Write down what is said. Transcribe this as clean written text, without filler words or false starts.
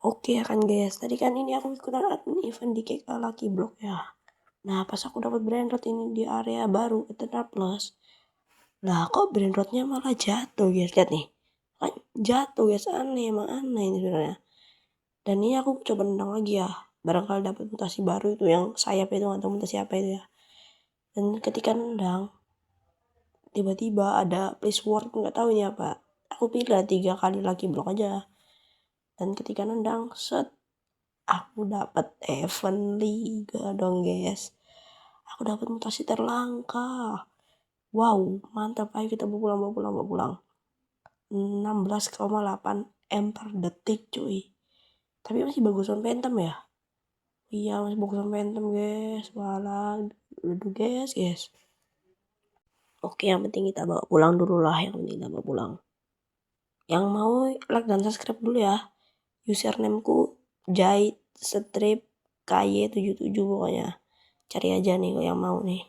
Oke ya kan guys, tadi kan ini aku ikutan admin event di KK Lucky Block ya. Nah pas aku dapat brainrot ini di area baru Eternal Plus, lah kok brainrotnya malah jatuh guys, lihat nih. Kan jatuh guys, aneh emang aneh ini sebenarnya. Dan ini aku coba nendang lagi ya, barangkali dapat mutasi baru itu yang sayap itu atau mutasi apa itu ya. Dan ketika nendang, tiba-tiba ada place word, nggak tahu ini apa. Aku pilih 3 kali Lucky Block aja. Dan ketika nendang, set, aku dapat event liga dong guys. Aku dapat mutasi terlangka. Wow, mantap. Ayo kita bawa pulang. 16,8 M per detik cuy. Tapi masih bagusan Phantom ya. Iya masih bagusan Phantom guys. Walah, dulu guys. Oke, yang penting kita bawa pulang dulu lah. Yang penting kita bawa pulang. Yang mau like dan subscribe dulu ya. Usernameku Jahit Strip KY77 pokoknya. Cari aja nih kalau yang mau nih.